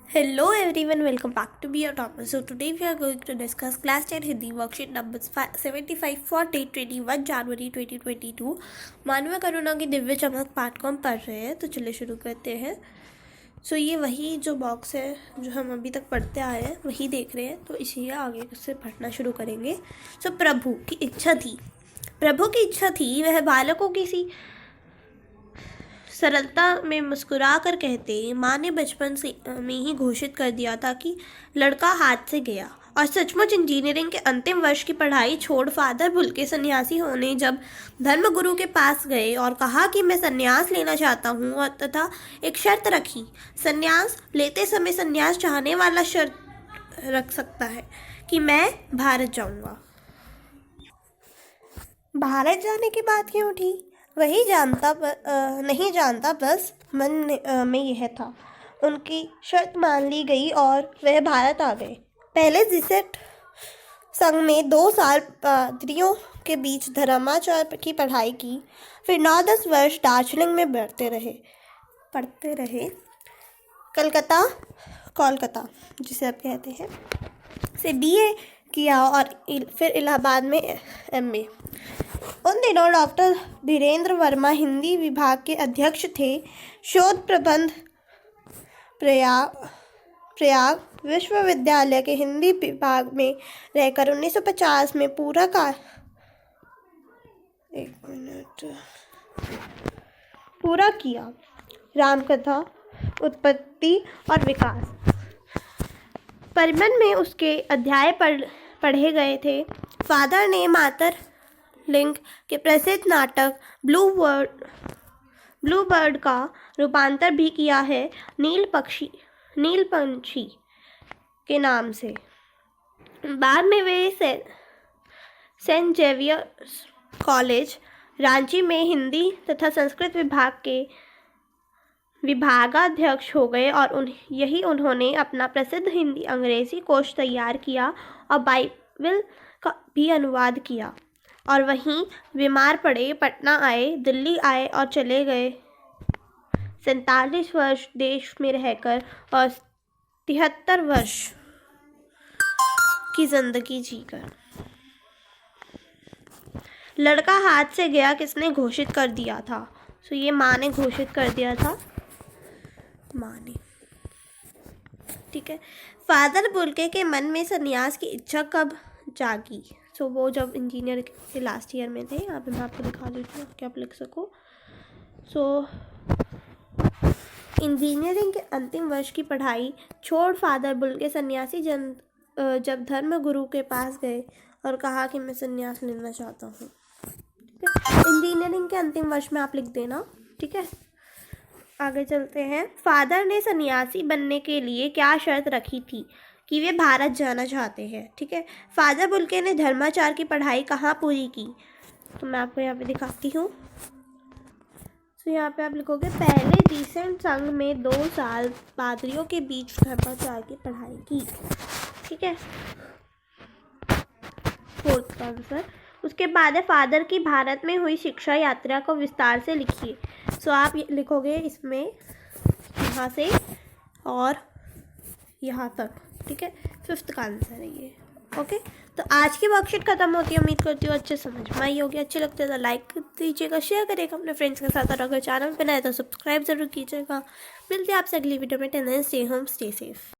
Hello everyone, welcome back to Be Your Topper. So today we are going to discuss class 10 Hindi worksheet numbers 75 for date 21 January 2022. मानव करुणा की दिव्य चमक पाठ को हम पढ़ रहे हैं, तो चलिए शुरू करते हैं. ये वही जो बॉक्स है जो हम अभी तक पढ़ते आए हैं वही देख रहे हैं, तो इसीलिए आगे से पढ़ना शुरू करेंगे. प्रभु की इच्छा थी वह बालकों की सी सरलता में मुस्कुरा कर कहते, माँ ने बचपन से में ही घोषित कर दिया था कि लड़का हाथ से गया. और सचमुच इंजीनियरिंग के अंतिम वर्ष की पढ़ाई छोड़ फादर भुलके सन्यासी होने जब धर्मगुरु के पास गए और कहा कि मैं सन्यास लेना चाहता हूँ, और तथा एक शर्त रखी. सन्यास लेते समय सन्यास चाहने वाला शर्त रख सकता है कि मैं भारत जाऊँगा. भारत जाने की बात क्यों उठी वही नहीं जानता, बस मन में यह था. उनकी शर्त मान ली गई और वह भारत आ गए. पहले जिसेट संघ में 2 साल पादरियों के बीच धर्माचार की पढ़ाई की, फिर 9-10 वर्ष दार्जिलिंग में पढ़ते रहे. कोलकाता जिसे आप कहते हैं से BA किया और फिर इलाहाबाद में MA. उन दिनों डॉक्टर धीरेन्द्र वर्मा हिंदी विभाग के अध्यक्ष थे. शोध प्रबंध प्रयाग विश्वविद्यालय के हिंदी विभाग में रहकर 1950 में पूरा किया. रामकथा, उत्पत्ति और विकास परिमन में उसके अध्याय पढ़े गए थे. फादर ने मातर लिंग के प्रसिद्ध नाटक ब्लू बर्ड का रूपांतर भी किया है नील पंछी के नाम से. बाद में वे सेंट जेवियर्स कॉलेज रांची में हिंदी तथा संस्कृत विभाग के विभागाध्यक्ष हो गए और उन्होंने अपना प्रसिद्ध हिंदी अंग्रेजी कोश तैयार किया और बाइबल का भी अनुवाद किया. और वहीं बीमार पड़े, पटना आए, दिल्ली आए और चले गए. 47 वर्ष देश में रहकर और 73 वर्ष की जिंदगी जीकर. लड़का हाथ से गया किसने घोषित कर दिया था? ये माँ ने घोषित कर दिया था, माँ ने. ठीक है. फादर बुलके के मन में सन्यास की इच्छा कब जागी? वो जब इंजीनियर के लास्ट ईयर में थे. यहाँ पे मैं आपको दिखा देती हूँ कि आप लिख सको. इंजीनियरिंग के अंतिम वर्ष की पढ़ाई छोड़ फादर बुलके सन्यासी जब धर्म गुरु के पास गए और कहा कि मैं सन्यास लेना चाहता हूँ. इंजीनियरिंग के अंतिम वर्ष में आप लिख देना. ठीक है. आगे चलते हैं. फादर ने सन्यासी बनने के लिए क्या शर्त रखी थी? कि वे भारत जाना चाहते हैं. ठीक है. फादर बुलके ने धर्माचार की पढ़ाई कहाँ पूरी की? तो मैं आपको यहाँ पे दिखाती हूँ. यहाँ पे आप लिखोगे पहले जिसेट संघ में 2 साल पादरियों के बीच धर्माचार की पढ़ाई की. ठीक है. 4th answer. उसके बाद फादर की भारत में हुई शिक्षा यात्रा को विस्तार से लिखिए. आप लिखोगे इसमें यहाँ से और यहाँ तक. ठीक है. 5th का आंसर है ये. ओके. तो आज की वर्कशीट खत्म होती है. उम्मीद करती हूँ अच्छे समझ में आई होगी. अच्छे लगते तो लाइक दीजिएगा, शेयर करिएगा अपने फ्रेंड्स के साथ, और अगर चैनल पर नए तो सब्सक्राइब जरूर कीजिएगा. मिलते हैं आपसे अगली वीडियो में. Ten stay home, stay safe.